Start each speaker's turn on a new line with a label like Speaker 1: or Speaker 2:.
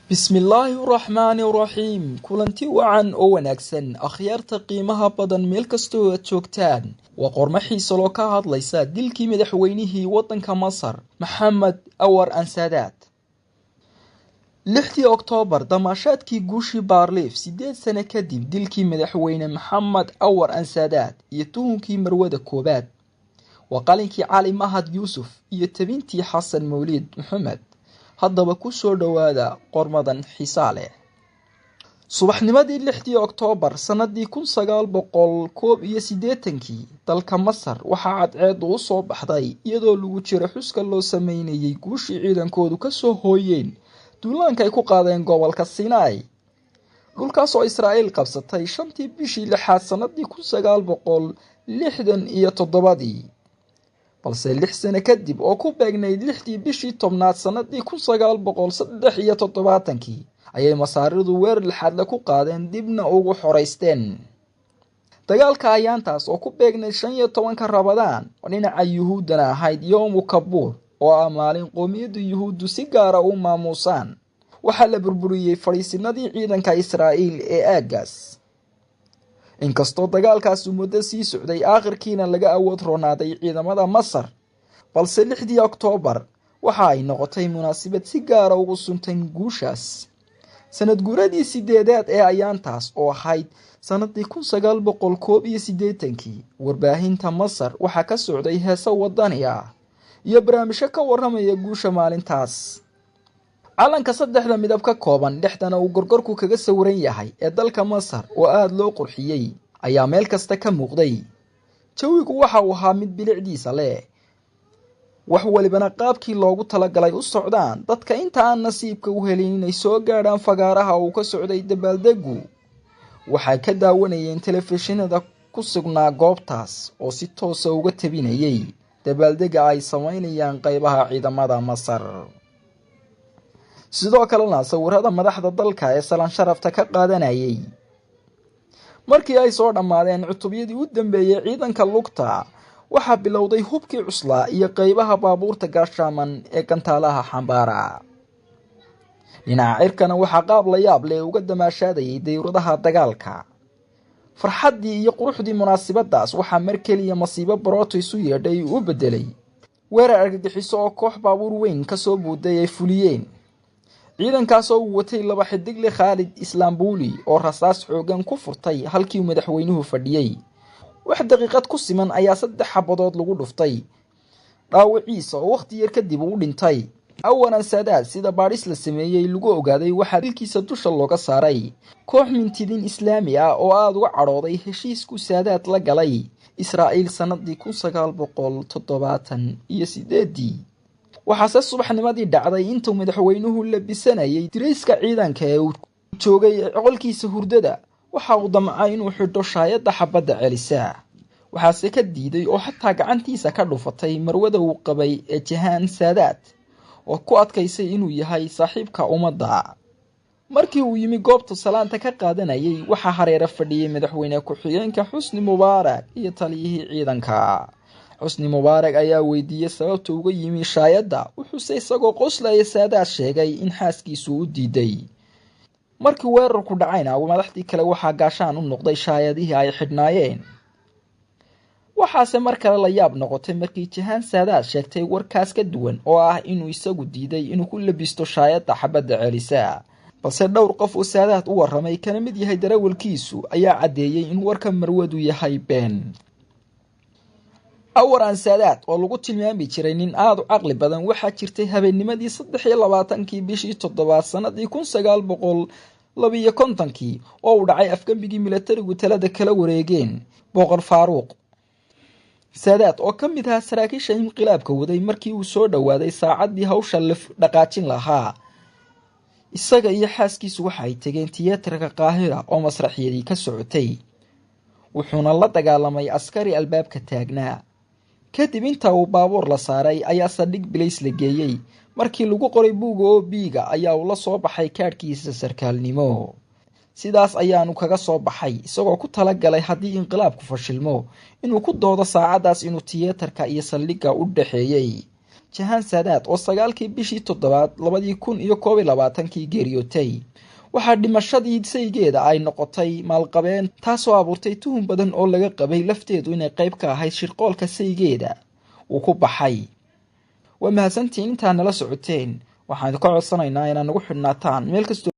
Speaker 1: Bismillahirrahmanirrahiim. Kulanti wacan oo wanaagsan akhyaarta qiimaha badan meel kastoo aad joogtaan. Waa qormo xiiso loo ka hadlaysa dilkii madaxweynihii wadanka Masar, Maxamed Anwar al-Saadaat. 6 Oktoobar damaashaadkii guushii Baarliif 8 sano kadib dilkii madaxweyne Maxamed Anwar al-Saadaat iyo tuhunkii marwada koobaad. Waa qalinkii Cali Mahad Yuusuf iyo tabintii Xasan Mawlid Maxamed. haddaba ku soo dhawaada qormadan xiiso leh. Subaxnimadii 6 Oktoobar sanadii 1981 dalka Masar waxaa cadceed u soo baxday iyadoo lagu jiro xuska loo sameynayay guushii ciidankoodu ka soo hooyeen duulaanka ay ku qaadeen gobolka Sinai. dhulkaas oo Israa'iil qabsatay 5tii bishii 6 sanadii 1967 balse 6 sano kadib oo ku beegnayd 6tii bishii 10aad sanadii 1973 ayay Masaaridu weerar lixaad ku qaadeen dibna ugu xoreysteen. dagaalka ayaantaas oo ku beegnayd 15 Rabadaan oo dhinaca Yuhuudana ahayd Yom Kippur oo ah maalin qoomiyadda Yuhuuddu si gaar ah u maamuusaan, waxaa la burburiyay fariisinadii ciidanka Israa'iil ee aaggaas. inkastoo dagaalkaas muddo sii socday aakhirkiina laga awood roonaaday ciidamada Masar, balse 6 Oktoobar waxa ay noqotay munaasabad si gaar ah ugu suntan guushaas. sanad guuradii 8aad ee ayaantaas oo ahayd sanadii 1981 warbaahinta Masar waxa ka socday heeso wadani ah iyo barnaamijyo ka waramaya guusha maalintaas. calanka 3 midab ka kooban dhexdana uu gorgorku kaga sawiran yahay ee dalka Masar oo aad loo qurxiyay ayaa meel kasta ka muuqday. jawigu waxa uu ahaa mid bilicdiisa leh, wax walibana qaabkii loogu talagalay u socdaan. dadka inta aan nasiibka u helin inay soo gaadhaan fagaaraha uu ka socday dabaaldegu waxay ka daawanayeen telefishinada ku sugnaa goobtaas oo si toos ah uga tabinayay dabaaldega ay sameynayaan qaybaha ciidamada Masar. sidoo kalena sawirada madaxda dalka ee salaan sharafta ka qaadanayay. markii ay soo dhamaadeen cutubyadii u dambeeyay ciidanka lugta, waxaa bilowday hubkii cuslaa iyo qaybaha baabuurta gaashaaman ee gantaalaha xambaara. dhinaca cirkana waxaa qaab la yaab leh uga damaashaadayay dayuuradaha dagaalka. farxaddii iyo quruxdii munaasabadaas waxaa mar keliya masiibo barooto isu yeedhay u bedelay weerar argagixiso oo koox baabuur weyn ka soo buuday ay fuliyeen. ciidankaas oo watay 2 xidigle Khalid Islaambuli oo rasaas xoogan ku furtay halkii madaxweynuhu fadhiyay. wax daqiiqad ku siman ayaa 3 xabadood lagu dhuftay. dhaawiciisa oo waqti yar kadib uu dhintay. Anwar al-Saadaat sida baaris la sameeyay lagu ogaaday waxa dilkiisa dusha looga saaray koox mintidin islaami ah oo aad uga cadhooday heshiisku Saadaat la galay Israa'iil sanadii 1978. waxaase subaxnimadii dhacday intuu madaxweynuhu labisanayay dirayska ciidanka ee uu joogay qolkiisa hurdada. waxa uu damcay inuu xidho shaayada xabadda celisa, waxaase ka diiday oo xataa gacantiisa ka dhufatay marwada uu qabay ee Jahan Saadaat oo ku adkaysay inuu yahay saaxiibka ummadda. markii uu yimi goobta salaanta ka qaadanayay waxa hareera fadhiyay madaxweyne ku-xigeenka Xusni Mubaarak iyo taliyihii ciidanka. Xusni Mubaarak ayaa weydiiyay sababta uga yimi shaayada, wuxuu isagoo qoslaya Saadaat sheegay in xaaskiisu u diiday. markii weerarku dhacayna madaxdii kale waxaa gaashaan u noqday shaayadihii ay xidhnaayeen. waxaase mar kale la yaab noqotay markii Jahan Saadaat sheegtay warkaas ka duwan oo ah inuu isagu diiday inuu ku labisto shaayada xabadda celisa. balse dhowr qof oo Saadaat u waramay kana mid yahay darawalkiisu ayaa cadeeyay in warka marwadu yahay been. Anwar al-Saadaat oo lagu tilmaami jiray nin aad u caqli badan waxaa jirtay habeennimadii 23 bishii 7 sanadii 1952 oo uu dhacay afgambigii militarigu talada kala wareegeen Boqor Faaruq. Saadaat oo ka mid ah saraakiisha inqilaabka waday markii uu soo dhawaaday saacadii hawsha la dhaqaajin lahaa, isaga iyo xaaskiisu waxay tageen tiyaatarka Qaahira oo masraxiyadii ka socotay. wuxuuna la dagaalamay askari albaabka taagnaa. kadib inta uu baabuur la saaray ayaa saldhig bilays la geeyay. markii lagu qoray buuga oo biiga ayaa uu la soo baxay kaadhkiisa sarkaalnimo. sidaas ayaanu kaga soo baxay isagoo ku tala galay haddii inqilaabku fashilmo inuu ku doodo saacadaas inuu tiyaatarka iyo saldhigga u dhaxeeyay. Jahan Saadaad oo 9kii bishii 7 2021 geeriyootay. waxaa dhimashadii saygeeda ay noqotay maalqabeen taasoo abuurtay tuhun badan oo laga qabay lafteedu inay qayb ka ahayd shirqoolka saygeeda uu ku baxay. waa mahadsantiin intaa nala socoteen. waxaan ka codsanaynaa inaad nagu xidhnaataan meel kasta